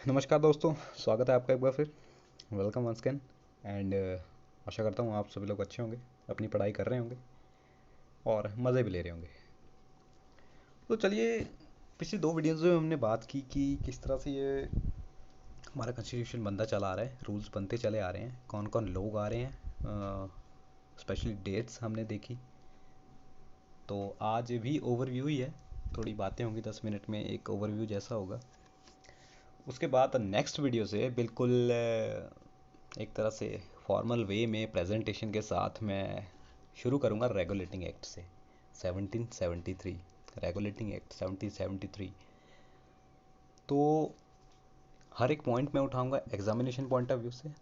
नमस्कार दोस्तों, स्वागत है आपका एक बार फिर। Welcome once again. एंड आशा करता हूँ आप सभी लोग अच्छे होंगे, अपनी पढ़ाई कर रहे होंगे और मज़े भी ले रहे होंगे। तो चलिए, पिछली दो वीडियोज़ में हमने बात की कि किस तरह से ये हमारा कॉन्स्टिट्यूशन बनता चला आ रहा है, रूल्स बनते चले आ रहे हैं, कौन कौन लोग आ रहे हैं, स्पेशली डेट्स हमने देखी। तो आज भी ओवरव्यू ही है, थोड़ी बातें होंगी, 10 मिनट में एक ओवरव्यू जैसा होगा। उसके बाद नेक्स्ट वीडियो से बिल्कुल एक तरह से फॉर्मल वे में प्रेजेंटेशन के साथ मैं शुरू करूँगा रेगुलेटिंग एक्ट से। 1773, रेगुलेटिंग एक्ट 1773। तो हर एक पॉइंट मैं उठाऊँगा एग्जामिनेशन पॉइंट ऑफ व्यू से।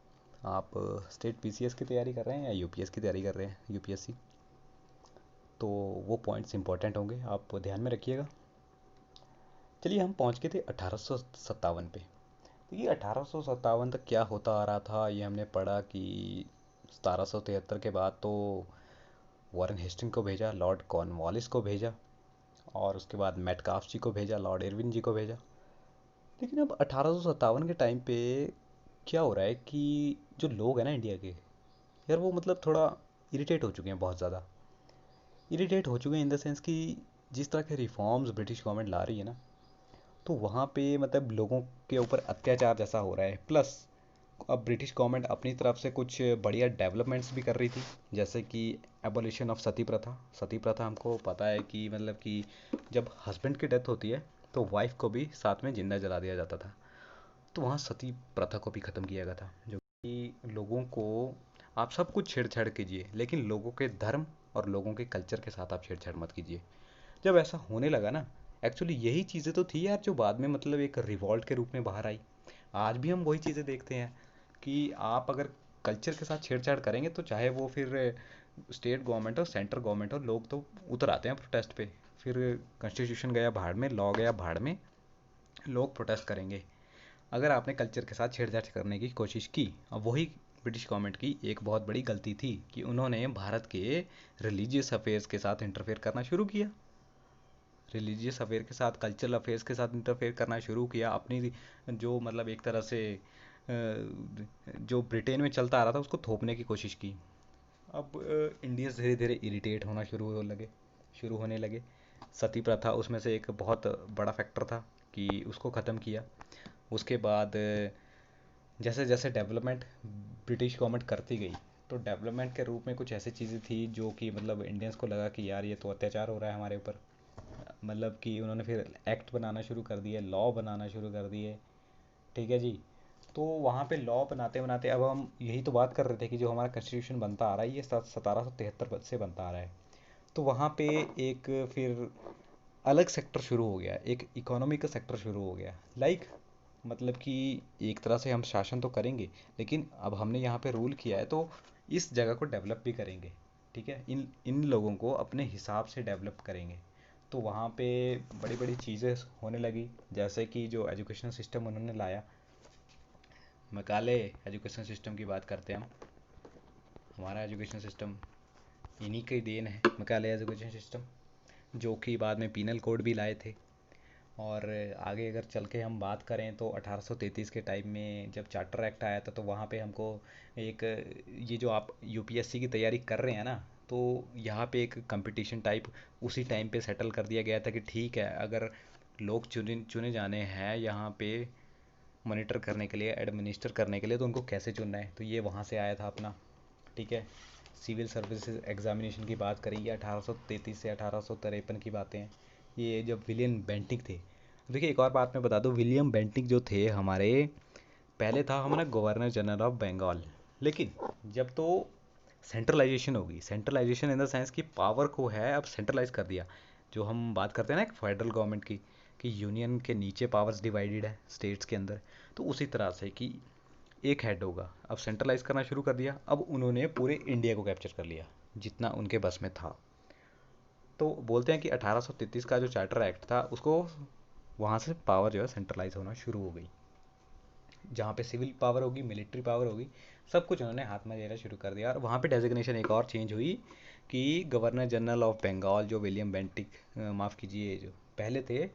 आप स्टेट पीसीएस की तैयारी कर रहे हैं या यूपीएस की तैयारी कर रहे हैं, यूपीएससी, तो वो पॉइंट्स इंपॉर्टेंट होंगे, आप ध्यान में रखिएगा। चलिए, हम पहुंच गए थे 1857 पे। देखिए, 1857 तक क्या होता आ रहा था ये हमने पढ़ा कि 1773 के बाद तो वॉरेन हेस्टिंग को भेजा, लॉर्ड कॉर्नवालिस को भेजा, और उसके बाद मेटकाफ जी को भेजा, लॉर्ड इरविन जी को भेजा। लेकिन अब 1857 के टाइम पे क्या हो रहा है कि जो लोग हैं ना इंडिया के, यार वो मतलब थोड़ा इरिटेट हो चुके हैं, बहुत ज़्यादा इरिटेट हो चुके हैं इन द सेंस कि जिस तरह के रिफॉर्म्स ब्रिटिश गवर्नमेंट ला रही है ना, तो वहाँ पे मतलब लोगों के ऊपर अत्याचार जैसा हो रहा है। प्लस अब ब्रिटिश गवर्नमेंट अपनी तरफ से कुछ बढ़िया डेवलपमेंट्स भी कर रही थी, जैसे कि एबोलिशन ऑफ सती प्रथा। सती प्रथा हमको पता है कि मतलब कि जब हस्बैंड की डेथ होती है तो वाइफ को भी साथ में जिंदा जला दिया जाता था। तो वहाँ सती प्रथा को भी ख़त्म किया गया था, जो कि लोगों को, आप सब कुछ छेड़छाड़ कीजिए लेकिन लोगों के धर्म और लोगों के कल्चर के साथ आप छेड़छाड़ मत कीजिए। जब ऐसा होने लगा ना, एक्चुअली यही चीज़ें तो थी यार जो बाद में मतलब एक रिवॉल्ट के रूप में बाहर आई। आज भी हम वही चीज़ें देखते हैं कि आप अगर कल्चर के साथ छेड़छाड़ करेंगे तो चाहे वो फिर स्टेट गवर्नमेंट हो, सेंट्रल गवर्नमेंट हो, लोग तो उतर आते हैं प्रोटेस्ट पे। फिर कॉन्स्टिट्यूशन गया भाड़ में, लॉ गया भाड़ में, लोग प्रोटेस्ट करेंगे अगर आपने कल्चर के साथ छेड़छाड़ करने की कोशिश की। अब वही ब्रिटिश गवर्नमेंट की एक बहुत बड़ी गलती थी कि उन्होंने भारत के रिलीजियस अफेयर्स के साथ इंटरफेयर करना शुरू किया। रिलीजियस अफेयर के साथ, कल्चरल अफेयर्स के साथ इंटरफेयर करना शुरू किया। अपनी जो मतलब एक तरह से जो ब्रिटेन में चलता आ रहा था उसको थोपने की कोशिश की। अब इंडियंस धीरे धीरे इरिटेट होना शुरू होने लगे। सती प्रथा उसमें से एक बहुत बड़ा फैक्टर था कि उसको ख़त्म किया। उसके बाद जैसे जैसे डेवलपमेंट ब्रिटिश गवर्नमेंट करती गई, तो डेवलपमेंट के रूप में कुछ ऐसी चीज़ें थी जो कि मतलब इंडियंस को लगा कि यार ये तो अत्याचार हो रहा है हमारे ऊपर। मतलब कि उन्होंने फिर एक्ट बनाना शुरू कर दिए, लॉ बनाना शुरू कर दिए। ठीक है जी। तो वहाँ पे लॉ बनाते बनाते अब हम यही तो बात कर रहे थे कि जो हमारा कॉन्स्टिट्यूशन बनता आ रहा है ये 1773 से बनता आ रहा है। तो वहाँ पे एक फिर अलग सेक्टर शुरू हो गया, एक इकोनॉमी का सेक्टर शुरू हो गया। मतलब कि एक तरह से हम शासन तो करेंगे, लेकिन अब हमने यहाँ पे रूल किया है तो इस जगह को डेवलप भी करेंगे। ठीक है, इन इन लोगों को अपने हिसाब से डेवलप करेंगे। तो वहाँ पे बड़ी बड़ी चीज़ें होने लगी, जैसे कि जो एजुकेशन सिस्टम उन्होंने लाया, मैकाले एजुकेशन सिस्टम की बात करते हैं हम। हमारा एजुकेशन सिस्टम इन्हीं की देन है, मैकाले एजुकेशन सिस्टम, जो कि बाद में पीनल कोड भी लाए थे। और आगे अगर चल के हम बात करें तो 1833 के टाइम में जब चार्टर एक्ट आया था, तो वहाँ पे हमको एक, ये जो आप यूपीएससी की तैयारी कर रहे हैं ना, तो यहाँ पे एक कंपटीशन टाइप उसी टाइम पे सेटल कर दिया गया था कि ठीक है, अगर लोग चुने चुने जाने हैं यहाँ पे मॉनिटर करने के लिए, एडमिनिस्टर करने के लिए, तो उनको कैसे चुनना है, तो ये वहाँ से आया था अपना। ठीक है, सिविल सर्विसेज एग्जामिनेशन की बात करें, ये 1833 से 1853 की बातें हैं। ये जब विलियम बेंटिक थे। देखिए, एक और बात मैं बता दूं, विलियम बेंटिक जो थे हमारे, पहले था हमारा गवर्नर जनरल ऑफ बंगाल। लेकिन जब तो सेंट्रलाइजेशन होगी, सेंट्रलाइजेशन इन द सेंस कि पावर को है अब सेंट्रलाइज कर दिया। जो हम बात करते हैं ना एक फेडरल गवर्नमेंट की, कि यूनियन के नीचे पावर्स डिवाइडेड है स्टेट्स के अंदर, तो उसी तरह से कि एक हेड होगा। अब सेंट्रलाइज करना शुरू कर दिया, अब उन्होंने पूरे इंडिया को कैप्चर कर लिया जितना उनके बस में था। तो बोलते हैं कि 1833 का जो चार्टर एक्ट था उसको, वहाँ से पावर जो है सेंट्रलाइज होना शुरू हो गई। जहाँ पे सिविल पावर होगी, मिलिट्री पावर होगी, सब कुछ उन्होंने हाथ में लेना शुरू कर दिया। और वहाँ पे डेजिग्नेशन एक और चेंज हुई कि गवर्नर जनरल ऑफ बंगाल जो विलियम बेंटिक, माफ़ कीजिए, जो पहले थे,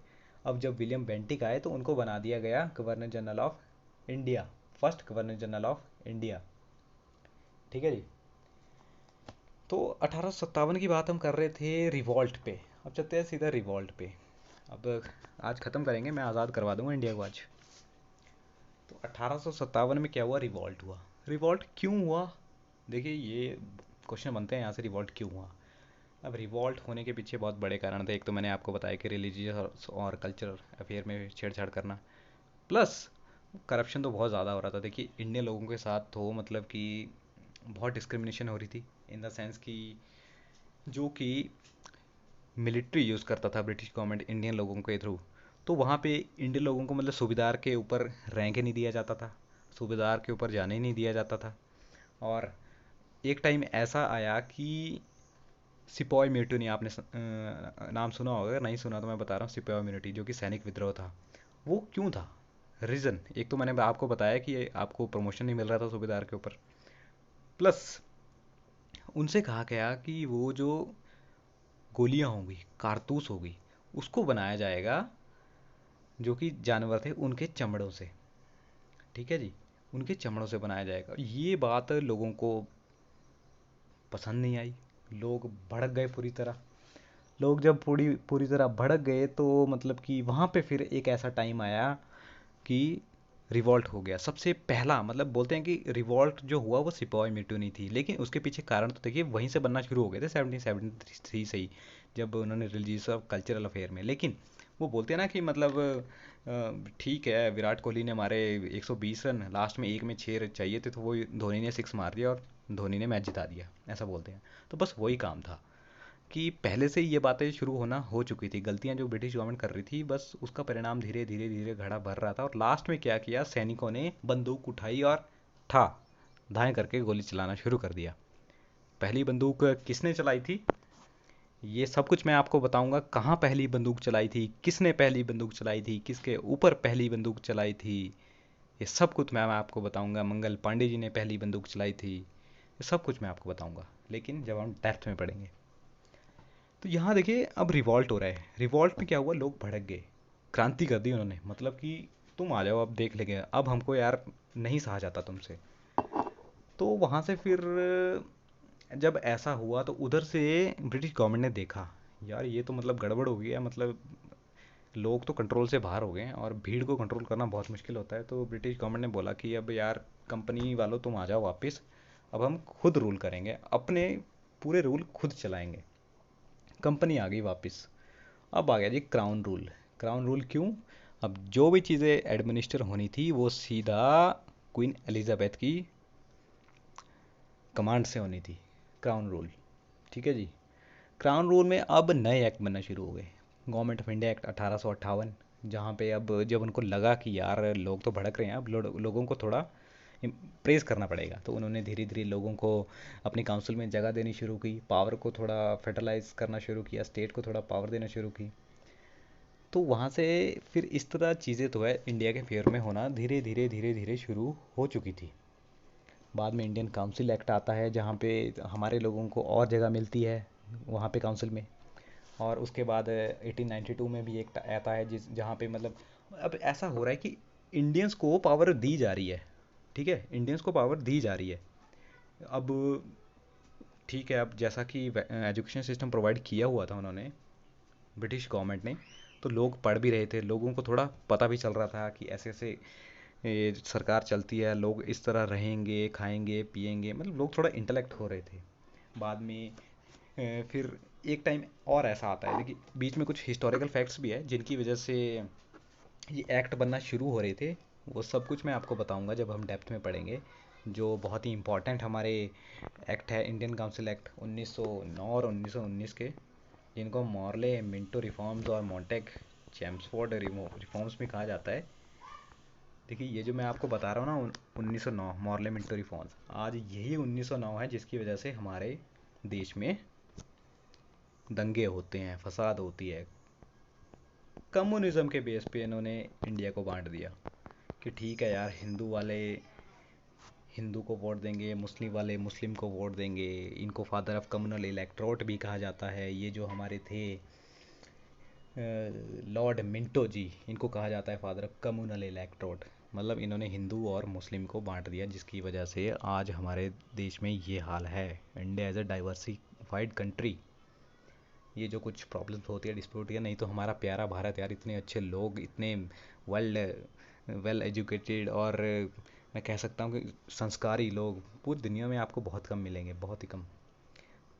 अब जब विलियम बेंटिक आए तो उनको बना दिया गया governor general of India, first governor general of India. ठीक है जी। तो 1857 की बात हम कर रहे थे रिवॉल्ट पे। अब चलते हैं सीधा रिवॉल्ट पे। अब आज ख़त्म करेंगे, मैं आज़ाद करवा दूंगा इंडिया को आज। तो 1857 में क्या हुआ? रिवॉल्ट हुआ। रिवॉल्ट क्यों हुआ? देखिए ये क्वेश्चन बनते हैं यहाँ से, रिवॉल्ट क्यों हुआ। अब रिवॉल्ट होने के पीछे बहुत बड़े कारण थे। एक तो मैंने आपको बताया कि रिलीजियस और कल्चरल अफेयर में छेड़छाड़ करना, प्लस करप्शन तो बहुत ज़्यादा हो रहा था। देखिए इंडियन लोगों के साथ तो मतलब कि बहुत डिस्क्रिमिनेशन हो रही थी, इन द सेंस कि जो कि मिलिट्री यूज़ करता था ब्रिटिश गवर्नमेंट इंडियन लोगों के थ्रू, तो वहाँ पे इंडियन लोगों को मतलब सूबेदार के ऊपर रैंक ही नहीं दिया जाता था, सूबेदार के ऊपर जाने ही नहीं दिया जाता था। और एक टाइम ऐसा आया कि सिपॉय म्यूटिनी, आपने नाम सुना होगा, अगर नहीं सुना तो मैं बता रहा हूँ। सिपॉय म्यूनिटी जो कि सैनिक विद्रोह था, वो क्यों था? रीज़न एक तो मैंने आपको बताया कि आपको प्रमोशन नहीं मिल रहा था सूबेदार के ऊपर, प्लस उनसे कहा गया कि वो जो गोलियां होंगी, कारतूस होगी, उसको बनाया जाएगा जो कि जानवर थे उनके चमड़ों से। ठीक है जी, उनके चमड़ों से बनाया जाएगा। ये बात लोगों को पसंद नहीं आई, लोग भड़क गए पूरी तरह। लोग जब पूरी पूरी तरह भड़क गए तो मतलब कि वहाँ पे फिर एक ऐसा टाइम आया कि रिवॉल्ट हो गया। सबसे पहला मतलब बोलते हैं कि रिवॉल्ट जो हुआ वो सिपॉय म्यूटिनी थी, लेकिन उसके पीछे कारण तो देखिए वहीं से बनना शुरू हो गए थे 1773 से ही, जब उन्होंने रिलीजियस और कल्चरल अफेयर में। लेकिन वो बोलते हैं ना कि मतलब ठीक है, विराट कोहली ने हमारे 120 रन, लास्ट में एक में 6 रन चाहिए थे तो वो धोनी ने 6 मार दिया और धोनी ने मैच जिता दिया, ऐसा बोलते हैं। तो बस वही काम था कि पहले से ही ये बातें शुरू होना हो चुकी थी। गलतियां जो ब्रिटिश गवर्नमेंट कर रही थी, बस उसका परिणाम धीरे धीरे धीरे घड़ा भर रहा था। और लास्ट में क्या किया, सैनिकों ने बंदूक उठाई और ठा धाएं करके गोली चलाना शुरू कर दिया। पहली बंदूक किसने चलाई थी, ये सब कुछ मैं आपको बताऊंगा। कहाँ पहली बंदूक चलाई थी, किसने पहली बंदूक चलाई थी, किसके ऊपर पहली बंदूक चलाई थी, ये सब कुछ मैं आपको बताऊंगा। मंगल पांडे जी ने पहली बंदूक चलाई थी, ये सब कुछ मैं आपको बताऊंगा, लेकिन जब हम डेप्थ में पढ़ेंगे। तो यहाँ देखिए अब रिवॉल्ट हो रहा है। रिवॉल्ट में क्या हुआ, लोग भड़क गए, क्रांति कर दी उन्होंने, मतलब कि तुम आ जाओ अब देख लेंगे, अब हमको यार नहीं सहा जाता तुमसे। तो वहाँ से फिर जब ऐसा हुआ तो उधर से ब्रिटिश गवर्नमेंट ने देखा, यार ये तो मतलब गड़बड़ हो गया, मतलब लोग तो कंट्रोल से बाहर हो गए हैं और भीड़ को कंट्रोल करना बहुत मुश्किल होता है। तो ब्रिटिश गवर्नमेंट ने बोला कि अब यार कंपनी वालों तुम आ जाओ वापस, अब हम खुद रूल करेंगे, अपने पूरे रूल खुद चलाएंगे। कंपनी आ गई वापस। अब आ गया जी क्राउन रूल। क्राउन रूल क्यों? अब जो भी चीज़ें एडमिनिस्टर होनी थी वो सीधा क्वीन एलिजाबेथ की कमांड से होनी थी, क्राउन रूल। ठीक है जी। क्राउन रूल में अब नए एक्ट बनना शुरू हो गए। गवर्नमेंट ऑफ इंडिया एक्ट 1858, जहाँ पे अब जब उनको लगा कि यार लोग तो भड़क रहे हैं, अब लोगों को थोड़ा प्रेस करना पड़ेगा, तो उन्होंने धीरे धीरे लोगों को अपनी काउंसिल में जगह देनी शुरू की, पावर को थोड़ा फेडरलाइज करना शुरू किया, स्टेट को थोड़ा पावर देना शुरू की। तो वहाँ से फिर इस तरह चीज़ें तो है इंडिया के फेयर में होना धीरे धीरे धीरे धीरे शुरू हो चुकी थी। बाद में इंडियन काउंसिल एक्ट आता है, जहाँ पे हमारे लोगों को और जगह मिलती है वहाँ पे काउंसिल में। और उसके बाद 1892 में भी एक आता है जिस जहाँ पे मतलब अब ऐसा हो रहा है कि इंडियंस को पावर दी जा रही है। ठीक है, इंडियंस को पावर दी जा रही है। अब ठीक है, अब जैसा कि एजुकेशन सिस्टम प्रोवाइड किया हुआ था उन्होंने, ब्रिटिश गवर्नमेंट ने, तो लोग पढ़ भी रहे थे, लोगों को थोड़ा पता भी चल रहा था कि ऐसे ऐसे ये सरकार चलती है, लोग इस तरह रहेंगे, खाएंगे पिएंगे, मतलब लोग थोड़ा इंटेलेक्ट हो रहे थे। बाद में फिर एक टाइम और ऐसा आता है, देखिए बीच में कुछ हिस्टोरिकल फैक्ट्स भी है जिनकी वजह से ये एक्ट बनना शुरू हो रहे थे। वो सब कुछ मैं आपको बताऊंगा जब हम डेप्थ में पढ़ेंगे। जो बहुत ही इंपॉर्टेंट हमारे एक्ट है, इंडियन काउंसिल एक्ट 1909 और 1919 के, जिनको मॉर्ले मिंटो रिफॉर्म्स और मॉन्टेक चैम्सफोर्ड रिफॉर्म्स में कहा जाता है। देखिए ये जो मैं आपको बता रहा हूँ ना, 1909 मॉर्ले मिंटो रिफॉर्म्स, आज यही 1909 है जिसकी वजह से हमारे देश में दंगे होते हैं, फसाद होती है। कम्युनिज्म के बेस पे इन्होंने इंडिया को बांट दिया कि ठीक है यार, हिंदू वाले हिंदू को वोट देंगे, मुस्लिम वाले मुस्लिम को वोट देंगे। इनको फादर ऑफ कम्युनल इलेक्ट्रोट भी कहा जाता है। ये जो हमारे थे लॉर्ड मिंटो जी, इनको कहा जाता है फादर ऑफ कम्युनल इलेक्ट्रोड। मतलब इन्होंने हिंदू और मुस्लिम को बांट दिया, जिसकी वजह से आज हमारे देश में ये हाल है। India as a diversified country, ये जो कुछ प्रॉब्लम्स होती है, डिस्प्यूट है, नहीं तो हमारा प्यारा भारत यार, इतने अच्छे लोग, इतने वर्ल्ड वेल एजुकेटेड, और मैं कह सकता हूँ कि संस्कारी लोग पूरी दुनिया में आपको बहुत कम मिलेंगे, बहुत ही कम।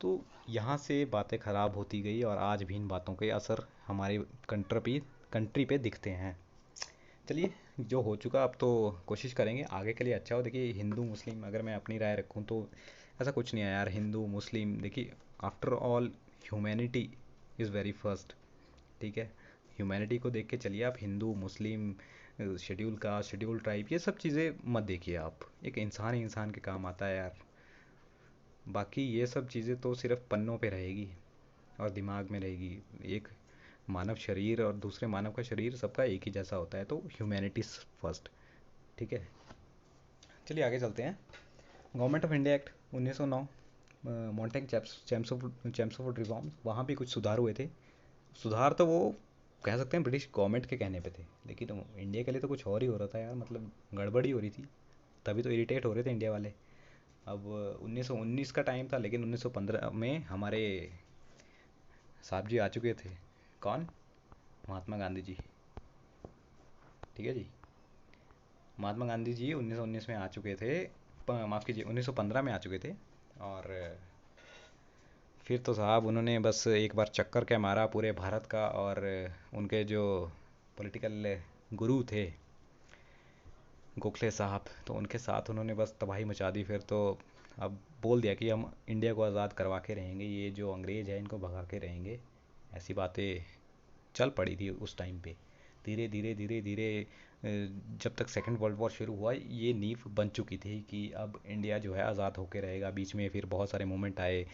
तो यहाँ से बातें ख़राब होती गई और आज भी इन बातों के असर हमारी कंट्री पे दिखते हैं। चलिए, जो हो चुका अब तो कोशिश करेंगे आगे के लिए अच्छा हो। देखिए, हिंदू मुस्लिम अगर मैं अपनी राय रखूं तो ऐसा कुछ नहीं है यार, हिंदू मुस्लिम, देखिए after all humanity is very first. ठीक है, ह्यूमैनिटी को देख के चलिए आप। हिंदू मुस्लिम, शेड्यूल कास्ट, शेड्यूल ट्राइब, ये सब चीज़ें मत देखिए आप। एक इंसान ही इंसान के काम आता है यार। बाकी ये सब चीज़ें तो सिर्फ पन्नों पे रहेगी और दिमाग में रहेगी। एक मानव शरीर और दूसरे मानव का शरीर सबका एक ही जैसा होता है, तो ह्यूमैनिटी फर्स्ट। ठीक है, चलिए आगे चलते हैं। Government of India act 1909, Montagu Chelmsford reforms, वहाँ भी कुछ सुधार हुए थे। सुधार तो वो कह सकते हैं ब्रिटिश गवर्नमेंट के कहने पे थे, लेकिन इंडिया के लिए तो कुछ और ही हो रहा था यार, मतलब गड़बड़ी हो रही थी। तभी तो इरिटेट हो रहे थे इंडिया वाले। अब 1919 का टाइम था, लेकिन 1915 में हमारे साहब जी आ चुके थे। कौन? महात्मा गांधी जी। ठीक है जी, महात्मा गांधी जी 1919 में आ चुके थे, माफ़ कीजिए 1915 में आ चुके थे। और फिर तो साहब उन्होंने बस एक बार चक्कर क्या मारा पूरे भारत का, और उनके जो पॉलिटिकल गुरु थे गोखले साहब, तो उनके साथ उन्होंने बस तबाही मचा दी। फिर तो अब बोल दिया कि हम इंडिया को आज़ाद करवा के रहेंगे, ये जो अंग्रेज़ है इनको भगा के रहेंगे। ऐसी बातें चल पड़ी थी उस टाइम पे। धीरे धीरे धीरे धीरे जब तक सेकंड वर्ल्ड वॉर शुरू हुआ, ये नींव बन चुकी थी कि अब इंडिया जो है आज़ाद होकर रहेगा। बीच में फिर बहुत सारे मूवमेंट आए,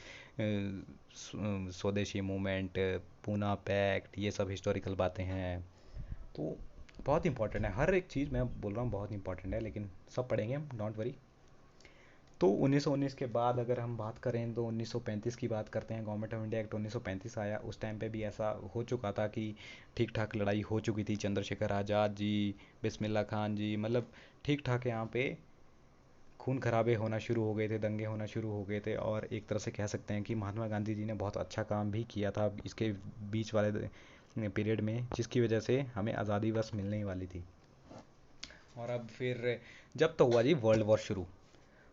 स्वदेशी मूवमेंट, पूना पैक्ट, ये सब हिस्टोरिकल बातें हैं। तो बहुत इंपॉर्टेंट है, हर एक चीज़ मैं बोल रहा हूँ बहुत इंपॉर्टेंट है, लेकिन सब पढ़ेंगे हम, डोंट वरी। तो 1919 के बाद अगर हम बात करें तो 1935 की बात करते हैं। गवर्नमेंट ऑफ इंडिया एक्ट 1935 आया। उस टाइम पे भी ऐसा हो चुका था कि ठीक ठाक लड़ाई हो चुकी थी। चंद्रशेखर आज़ाद जी, बिस्मिल्लाह खान जी, मतलब ठीक ठाक यहाँ पे खून खराबे होना शुरू हो गए थे, दंगे होना शुरू हो गए थे। और एक तरह से कह सकते हैं कि महात्मा गांधी जी ने बहुत अच्छा काम भी किया था इसके बीच वाले पीरियड में, जिसकी वजह से हमें आज़ादी बस मिलने ही वाली थी। और अब फिर जब तो हुआ जी वर्ल्ड वॉर शुरू।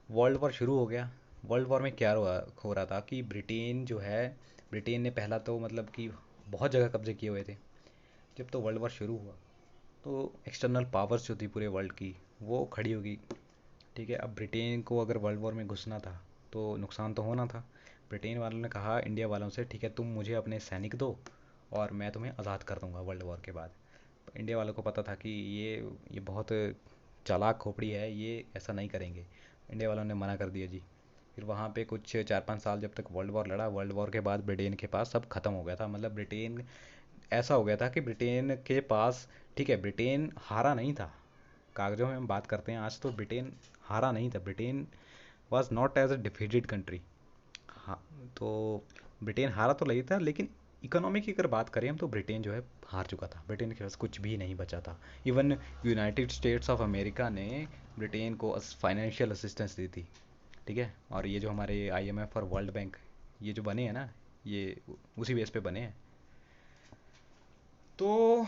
वर्ल्ड वॉर शुरू हो गया। वर्ल्ड वॉर में क्या हो रहा था कि ब्रिटेन जो है, ब्रिटेन ने पहला तो मतलब कि बहुत जगह कब्जे किए हुए थे। जब तो वर्ल्ड वॉर शुरू हुआ तो एक्सटर्नल पावर्स जो थी पूरे वर्ल्ड की, वो खड़ी होगी। ठीक है, अब ब्रिटेन को अगर वर्ल्ड वॉर में घुसना था तो नुकसान तो होना था। ब्रिटेन वालों ने कहा इंडिया वालों से, ठीक है तुम मुझे अपने सैनिक दो और मैं तुम्हें आज़ाद कर दूंगा वर्ल्ड वॉर के बाद। इंडिया वालों को पता था कि ये बहुत चालाक खोपड़ी है, ये ऐसा नहीं करेंगे। इंडिया वालों ने मना कर दिया जी। फिर वहाँ पे कुछ 4-5 साल जब तक वर्ल्ड वॉर लड़ा। वर्ल्ड वॉर के बाद ब्रिटेन के पास सब खत्म हो गया था। मतलब ब्रिटेन ऐसा हो गया था कि ब्रिटेन के पास, ठीक है ब्रिटेन हारा नहीं था, कागजों में हम बात करते हैं आज, तो ब्रिटेन हारा नहीं था। Britain was not as a defeated country. हाँ, तो ब्रिटेन हारा तो नहीं था, लेकिन इकोनॉमी की अगर बात करें हम तो ब्रिटेन जो है हार चुका था। ब्रिटेन के पास कुछ भी नहीं बचा था। Even United states of America ने ब्रिटेन को फाइनेंशियल असिस्टेंस दी थी। ठीक है, और ये जो हमारे आईएमएफ और वर्ल्ड बैंक ये जो बने हैं ना, ये उसी बेस पे बने हैं। तो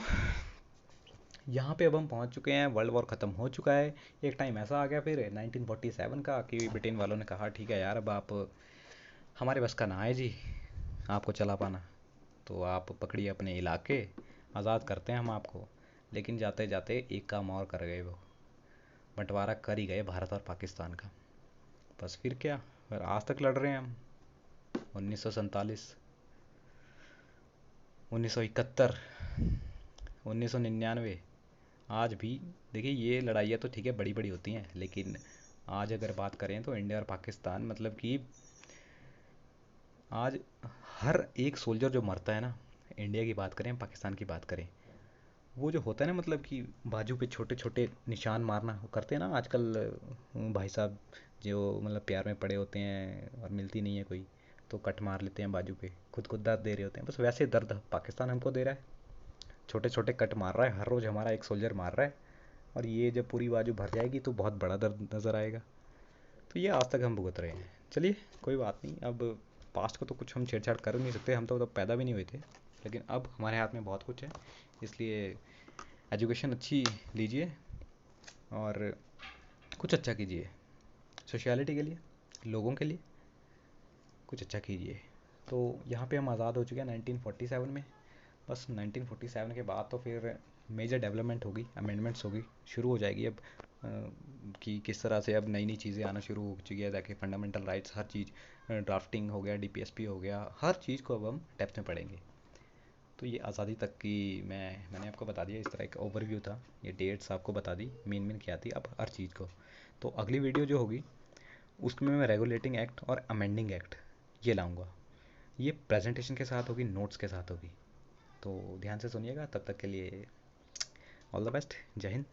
यहाँ पे अब हम पहुँच चुके हैं, वर्ल्ड वॉर ख़त्म हो चुका है। एक टाइम ऐसा आ गया फिर 1947 का कि ब्रिटेन वालों ने कहा ठीक है यार, अब आप हमारे बस का ना है जी आपको चला पाना, तो आप पकड़िए अपने इलाके, आज़ाद करते हैं हम आपको। लेकिन जाते जाते एक काम और कर गए वो, बंटवारा कर ही गए भारत और पाकिस्तान का। बस फिर क्या, फिर आज तक लड़ रहे हैं हम। 1947, 1971, 1999, आज भी। देखिए ये लड़ाइयाँ तो ठीक है बड़ी बड़ी होती हैं, लेकिन आज अगर बात करें तो इंडिया और पाकिस्तान, मतलब कि आज हर एक सोल्जर जो मरता है ना, इंडिया की बात करें पाकिस्तान की बात करें, वो जो होता है ना, मतलब कि बाजू पे छोटे छोटे निशान मारना करते हैं ना आजकल भाई साहब, जो मतलब प्यार में पड़े होते हैं और मिलती नहीं है कोई, तो कट मार लेते हैं बाजू पे, खुद को दर्द दे रहे होते हैं, बस वैसे दर्द पाकिस्तान हमको दे रहा है। छोटे छोटे कट मार रहा है, हर रोज़ हमारा एक सोल्जर मार रहा है, और ये जब पूरी बाजू भर जाएगी तो बहुत बड़ा दर्द नज़र आएगा। तो ये आज तक हम भुगत रहे हैं। चलिए कोई बात नहीं, अब पास्ट को तो कुछ हम छेड़छाड़ कर नहीं सकते, हम तो पैदा भी नहीं हुए थे, लेकिन अब हमारे हाथ में बहुत कुछ है। इसलिए एजुकेशन अच्छी लीजिए और कुछ अच्छा कीजिए, सोशलिटी के लिए, लोगों के लिए कुछ अच्छा कीजिए। तो यहाँ पे हम आज़ाद हो चुके हैं 1947 में। बस 1947 के बाद तो फिर मेजर डेवलपमेंट होगी, अमेंडमेंट्स होगी, शुरू हो जाएगी अब कि किस तरह से अब नई नई चीज़ें आना शुरू हो चुकी है, ताकि फंडामेंटल राइट्स, हर चीज़, ड्राफ्टिंग हो गया, डीपीएसपी हो गया, हर चीज़ को अब हम डेप्थ में पढ़ेंगे। तो ये आज़ादी तक की मैंने आपको बता दिया, इस तरह एक ओवरव्यू था, ये डेट्स आपको बता दी मेन क्या थी, अब हर चीज़ को। तो अगली वीडियो जो होगी उसमें मैं रेगुलेटिंग एक्ट और अमेंडिंग एक्ट ये लाऊंगा। ये प्रेजेंटेशन के साथ होगी, नोट्स के साथ होगी। तो ध्यान से सुनिएगा। तब तक के लिए ऑल द बेस्ट। जय हिंद।